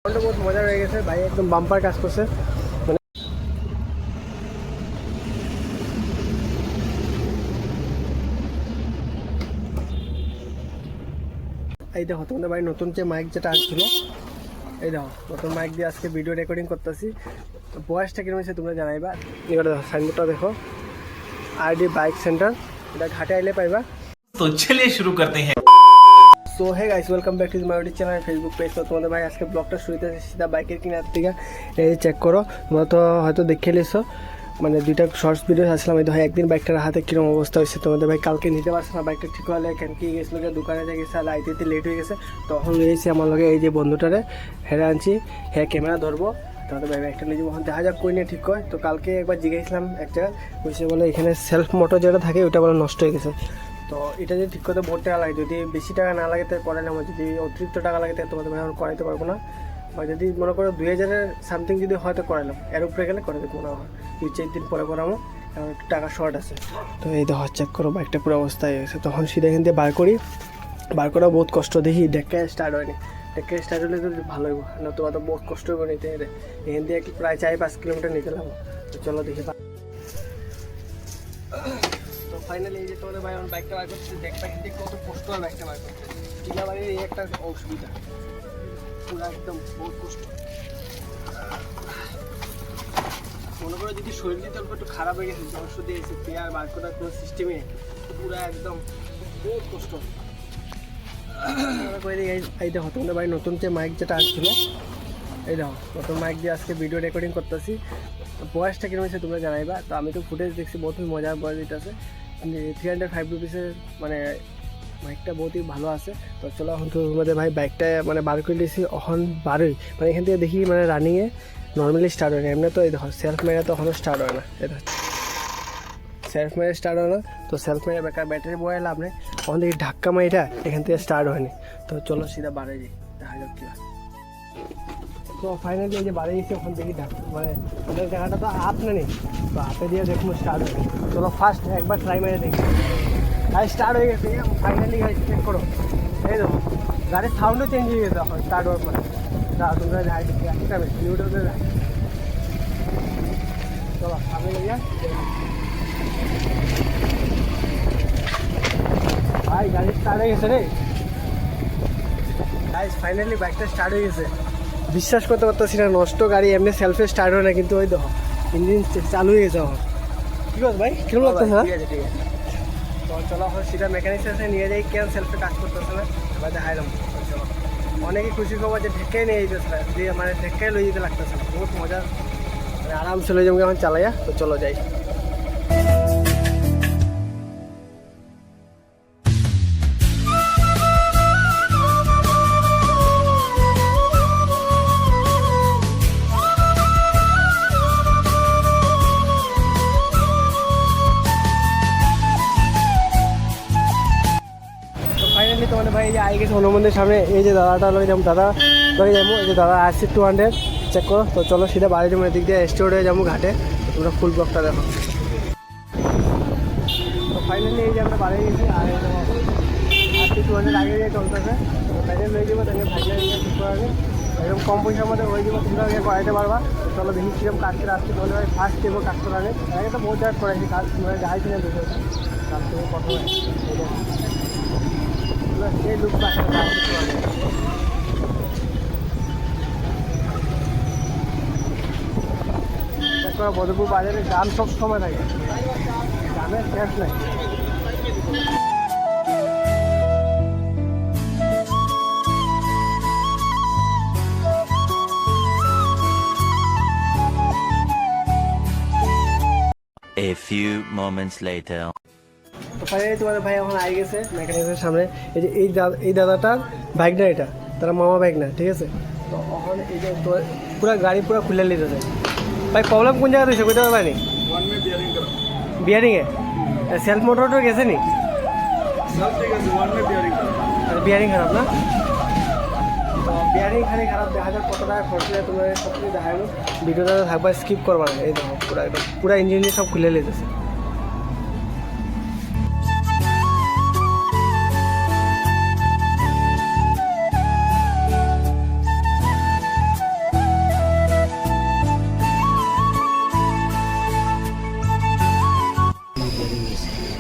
বহুত মজা হয়ে গেছে ভাই, একদম বাম্পার কাজ করছে। মানে এই দেখো তোমাদের ভাই নতুন যে মাইক যেটা আসছিল, এই দেখো নতুন মাইক দিয়ে আজকে ভিডিও রেকর্ডিং করতেছি। বয়সটা কিরকম হয়েছে তোমরা জানাইবা। এবার দেখো সাইনবোর্ডটা দেখো, আরডি বাইক সেন্টার, এটা ঘাটে আইলে পাইবা। তো চলিए শুরু করতে हैं। So hey guys, welcome back to my YouTube channel, Facebook page. তো তোমাদের ভাই আজকে ব্লগটা শুরুতে সিধা বাইকের কিনার থেকে এই চেক করো। তোমরা তো হয়তো দেখে নিছো, মানে দুইটা শর্টস ভিডিও আসলাম। এই তো একদিন বাইকটার হাতে কিরকম অবস্থা হয়েছে তোমাদের ভাই। কালকে নিতে পারছে না বাইকটা, ঠিক হলে কেন কি গেছিলো, দোকানে যা গেছে আর আইতে লেট হয়ে গেছে। তখন রয়েছে আমার লগে এই যে বন্ধুটারে হেরে আনছি, হ্যাঁ ক্যামেরা ধরবো। তোমাদের ভাই বাইকটা নিয়ে যাবো, দেখা যাক কই নিয়ে ঠিক হয়। তো কালকে একবার জিজ্ঞাসলাম এক জায়গায়, বলছে বলে এখানে সেলফ মোটর যেটা থাকে ওটা বলে নষ্ট হয়ে গেছে। তো এটা যদি ঠিক করতে বহুত টাকা লাগে, যদি বেশি টাকা না লাগে তাহলে করাইলাম, যদি অতিরিক্ত টাকা লাগে তাহলে তোমাদের ভাই এখন করাইতে পারবো না। বা যদি মনে করো 2000-এর সামথিং যদি হয়তো করাইলাম, এর উপরে গেলে করে দেবো না, হয় 2-4 দিন পরে করাবো, কারণ একটু টাকা শর্ট আছে। তো এই দেখো চেক করো বাইকটা পুরো অবস্থায় হয়েছে। তখন সিধা এখান দিয়ে বার করি, বার করা বহুত কষ্ট, দেখি ডেক্কা স্টার্ট হয়নি। ডেক্কা স্টার্ট হলে তো ভালো হইব, না তোমার তো বহুত কষ্ট হইব নিতে। এখান দিয়ে প্রায় 4-5 কিলোমিটার নিতে লাগবো। তো চলো দেখি। তো ফাইনালি এই যে তোমাদের ভাই আমার বাইকটা বার করছে, দেখবা কিন্তু কত কষ্ট হয় বাইকটা বার করতে। টিলাবাড়ির এই একটা অসুবিধা, পুরো একদম বহুত কষ্ট। মনে করো যদি শরীর যদি অল্প একটু খারাপ হয়ে গেছে, জ্বর সর্দি এসে পেয়ার বার করার কোনো সিস্টেমে পুরো একদম বহুত কষ্ট। এই দেখো তোমাদের ভাই নতুন যে মাইক যেটা আসছিল, এই দেখো নতুন মাইক দিয়ে আজকে ভিডিও রেকর্ডিং করতেছি। বয়সটা কিরকম হয়েছে তোমরা জানাইবা। তো আমি তো ফুটেজ দেখছি, বহুত মজার বয়স দিতেছে। 305 রুপিসের মানে মাইকটা বহুতই ভালো আছে। তো চলো এখন তো তোমাদের ভাই বাইকটা মানে বার করে দিয়েছি, এখন বারোই মানে এখান থেকে দেখি মানে রানিংয়ে নর্মালি স্টার্ট হয় না। এমনি তো এই দেখো সেলফ মেরে তো এখনও স্টার্ট হয় না, এই দেখো সেলফ মেরে স্টার্ট হয় না। তো সেলফ মেরে বেকার ব্যাটারি বয়ে লাভ নেই। ওখান থেকে ধাক্কা মারিটা এখান থেকে স্টার্ট হয়নি। তো চলো সিধা বাড়ে যাই, দেখা যাক কী হয়। তো ফাইনালি এই যে বাড়ি গেছি, ওখান থেকে মানে ওদের জায়গাটা তো আপ না নেই, তো আপে দিয়ে দেখুন স্টার্ট হয়ে গেছে। চলো ফার্স্ট একবার ট্রাই মেরে দেখি। গাড়ি স্টার্ট হয়ে গেছে ফাইনালি, গাড়ি চেক করো। এই দেখো গাড়ির সাউন্ডও চেঞ্জ হয়ে গেছে এখন স্টার্ট হওয়ার পরে। তোমরা যাই দেখি একটা বেশি ইউটিউবে যাই। চলো সামনে গিয়ে ভাই গাড়ি স্টার্ট হয়ে গেছে রে। গাইস ফাইনালি বাইকটা স্টার্ট হয়ে গেছে। বিশ্বাস করতে পারতেছি না, নষ্ট গাড়ি এমনি সেলফে স্টার্ট হয় না, কিন্তু ওই দেখো ইঞ্জিন চালু হয়ে গেছে এখন। ঠিক আছে ভাই, কেমন লাগতেছে? ঠিক আছে ঠিক আছে। তো চলো এখন সেটা মেকানিক্সের সাথে নিয়ে যাই, কেন সেলফে কাজ করতেছে না এবার দেখাইলাম। চলো অনেকে খুশি খবর যে ঢেকে নিয়ে যেতেছে না, দিয়ে মানে ঢেকে লই যেতে লাগতেছে না, বহুত মজা, মানে আরামসে লই যাবো এখন চালাইয়া। তো চলো যাই। ফাইনালি তোমাদের ভাই এই যে আই গেছে হনুমন্দির সামনে। এই যে দাদাটা লগে যাবো, দাদা লগে যাবো, এই যে দাদা আসছে 200 চেক করো। তো চলো সেটা বাড়ি যাবো, এদিক দিয়ে স্টোর হয়ে যাবো ঘাটে। তো তোমরা ফুল ব্লকটা দেখো। তো ফাইনালি এই যে আমরা বাড়ি গেছি, আর আসছে 200 আগে গিয়ে চলতেছে। বাইরে লয়ে যাবো, তাকে ভাইলে ঠিক করে আগে এরকম কম পয়সার মধ্যে হয়ে যাবো, তোমরা আগে করাইতে পারবা। তো চলো দেখি কিরকম কাজ করে আসছে তোমাদের ভাই। ফার্স্ট দেবো কাজ করার আগে তো বহুত জায়গা করাইছি কাজ, তোমরা যাইছি না দেখে কাজ থেকে প্রথমে সেই লুক বদরপুর বাজারে দাম সব সময় থাকে, দামের শেষ নাই। A few moments later. তো ফাইনালি তোমাদের ভাই এখন আই গেছে মেকানিক্সের সামনে। এই যে এই দাদাটার বাইক না, এটা তারা মামা বাইক না, ঠিক আছে। তো এখন এই যে পুরো গাড়ি পুরো খুলে নিতে যায় ভাই। প্রবলেম কোন জায়গা দিয়েছে বুঝতে পারবানি? বিয়ারিংয়ে সেলফ মোটরটা গেছে নি, বিয়ারিং খারাপ না? তো বিয়ারিং খালি খারাপ, দেখা যাক কত টাকা খরচ হয়। তোমার সব কিছু দেখানো ভিডিওটা থাকবা, স্কিপ করবা না। এই দেখো পুরো একদম পুরো ইঞ্জিন সব খুলে নিতেছে।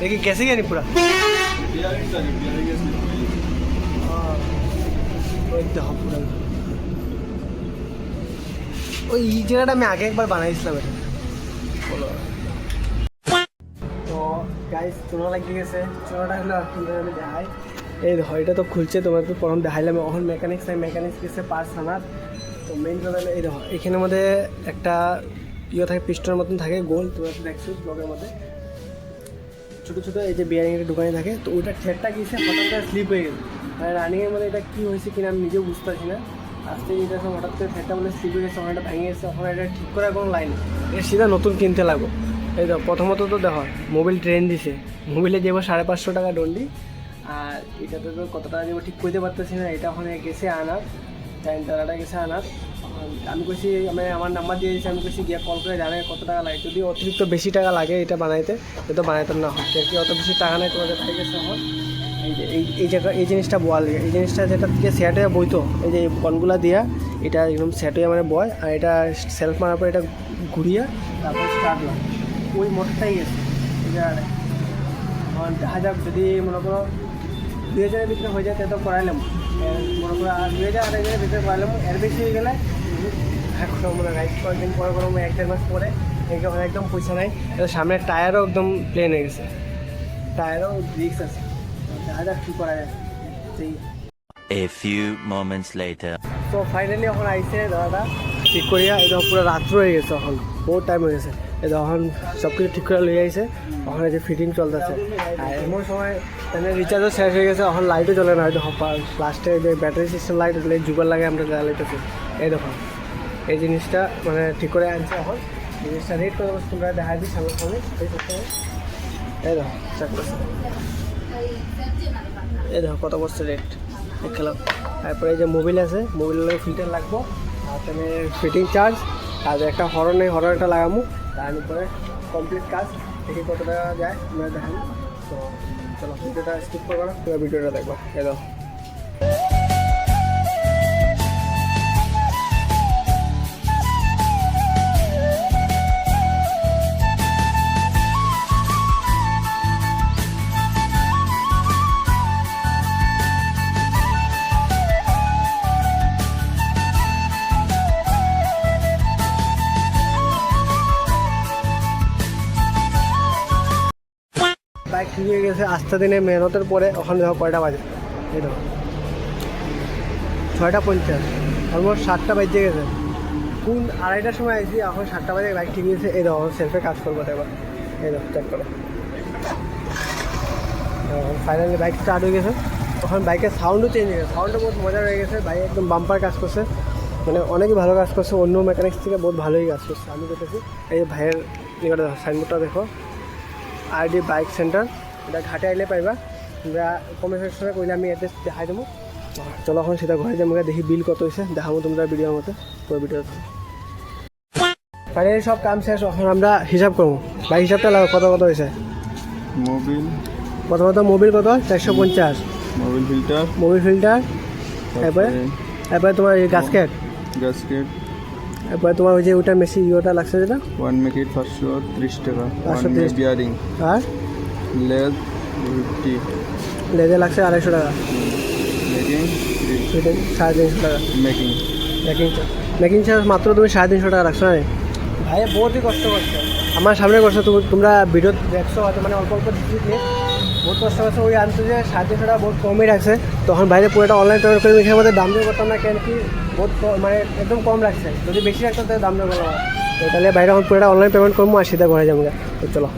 देखिए कैसे गया नहीं पूरा দেখো পুরো ওই এই জায়গাটা আমি আগে একবার বানাইছিলাম এটা বলো তো গাইস চুনা লাগিয়ে গেছে চুনাটা হলো আমি দেখাই এই দেখো এটা তো খুলছে তোমার তো প্রথম দেখাইলাম এখন মেকানিক্স গেছে পার্টস আনার তো মেইন কথা হলো এই দেখো এখানের মধ্যে একটা থাকে পিস্টনের মতন থাকে গোল তোমরা দেখছো ব্লগের মধ্যে ছোটো ছোটো এই যে বিয়ারিংয়ের দোকানে থাকে তো ওইটা থ্রেডটা গিয়েছে হঠাৎ করে স্লিপ হয়ে গেছে মানে রানিংয়ের মধ্যে এটা কী হয়েছে কিনা আমি নিজেও বুঝতে পারছি না আসতে যেটা হঠাৎ করে থ্রেডটা বলে স্লিপ হয়ে গেছে ওখানে ভেঙে গেছে ওখানে এটা ঠিক করার কোনো লাইন এটা সিধা নতুন কিনতে লাগবো এই দেখো প্রথমত তো দেখো মোবাইল ট্রেন দিছে মোবাইলে যাবো 550 টাকা দণ্ডি আর এটাতে তো কত টাকা যাবো ঠিক করতে পারতেছি না এটা ওখানে গেছে আনার টাকাটা গেছে আনার আমি কইছি আমি আমার নাম্বার দিয়ে দিয়েছি আমি কইছি গিয়ে কল করে জানাই কত টাকা লাগে যদি অতিরিক্ত বেশি টাকা লাগে এটা বানাইতে এটা বানাইতাম না হয় কি অত বেশি টাকা নেই তোমাদের হয়ে গেছে আমার এই যে এই জায়গা এই জিনিসটা বল এই জিনিসটা যেটা দিয়ে সেট হয়ে বইতো এই যে কনগুলা দিয়া এটা একদম সেট হয়ে মানে বয় আর এটা সেলফ মারার পর এটা ঘুরিয়ে তারপর স্টার্ট লাগে ওই মোটরটাই গেছে এটা দেখা যাক যদি মনে করো 2000-এর ভিতরে হয়ে যায় তাহলে তো করাইলাম মনে করো আর 2000-2500-এর ভিতরে করাইলাম এর বেশি হয়ে গেলে এখন মানে রাইড কয়েকদিন পরে করো 1-1.5 মাস পরে এখানে একদম পয়সা নাই সামনের টায়ারও একদম প্লেন হয়ে গেছে টায়ারও রিক্স আছে দেখা যাক কী করা যায় সেই A few moments later. তো ফাইনালি এখন আইসে দাদাটা ঠিক করিয়া এই যখন পুরো রাত্র হয়ে গেছে এখন বহুত টাইম হয়ে গেছে এই যখন সব কিছু ঠিক করে লই আইসে ওখানে যে ফিটিং চলতেছে আর এমন সময় মানে রিচার্জও শেষ হয়ে গেছে এখন লাইটও জ্বলে না হয়তো লাস্টে যে ব্যাটারি সিস্টেম লাইট যুগের লাগে আমরা জ্বালাইতেছি এই দেখো এই জিনিসটা মানে ঠিক করে আনছে এখন জিনিসটা রেট করে তোমরা দেখা দিই সামনে সামনে এই দেখো চেক করছে এই দেখো কত বছর রেট দেখলাম তারপরে এই যে মোবিল আছে মোবিলের ফিল্টার লাগবো আর তাহলে ফিটিং চার্জ আর একটা হরনটা লাগাবো তারপরে কমপ্লিট কাজ দেখি কত টাকা যায় তোমরা দেখেন তো চলো ভিডিওটা স্কিপ করবো না পুরো ভিডিওটা দেখবো এই দেখো বাইক ঠিক হয়ে গেছে আস্তে দিনে মেহনতের পরে ওখানে দেখো কয়টা বাজে এই দেখো 6:50 অলমোস্ট 7টা বাজে গেছে কোন 2:30টার সময় আসি এখন 7টা বাজে বাইক ঠিক হয়েছে এই দেখো সেলফে কাজ করবো এবার এই দেখো চেক করো ফাইনালি বাইক স্টার্ট হয়ে গেছে তখন বাইকের সাউন্ডও চেঞ্জ হয়ে গেছে সাউন্ডও বহুত মজা হয়ে গেছে বাইক একদম বাম্পার কাজ করছে মানে অনেকই ভালো কাজ করছে অন্য মেকানিক্স থেকে বহুত ভালোই কাজ করছে আমি দেখেছি এই ভাইয়ের এখানে সাইনবোর্ডটা দেখো আরডি বাইক সেন্টার এটা ঘাটে আইলে পাইবা তোমরা কমেন্ট সেকশনে কইলে আমি অ্যাড্রেস দেখাই দেবো চলো এখন সেটা ঘরে যাবো দেখি বিল কত হয়েছে দেখাবো তোমরা ভিডিওর মতো পুরো ভিডিও ফাইনালি সব কাম শেষ এখন আমরা হিসাব করবো বাইক হিসাবটা লাগো কত হয়েছে মোবিল প্রথমত মোবিল কত 450 মোবিল ফিল্টার এরপরে তোমার এই গাস্কেট এরপরে তোমার ওই যে ওটা মেশিন ইয়েটা লাগছে যেটা 1 মেকিট 530 টাকা 530 বিয়ারিং আর লেদ 50 লেদে লাগছে 250 টাকা মেকিং 350 টাকা মেকিং চার্জ মাত্র তুমি 350 টাকা রাখছো না ভাই বহুতই কষ্ট করছে আমার সামনে করছো তোমরা ভিডিও দেখছো হয়তো মানে অল্প দিচ্ছি বহুত কষ্ট করছে ওই আনতে যে 350 টাকা বহুত কমই রাখছে তখন বাইরে পুরোটা অনলাইন পেমেন্ট করে এখানে মধ্যে দাম দিয়ে করতাম না কেন কি বহুত মানে একদম কম রাখছে যদি বেশি রাখতো তাহলে দাম দেবো তো তাহলে বাইরে এখন পুরোটা অনলাইন পেমেন্ট করবো আর সিধা ঘরে যাবো তো চলো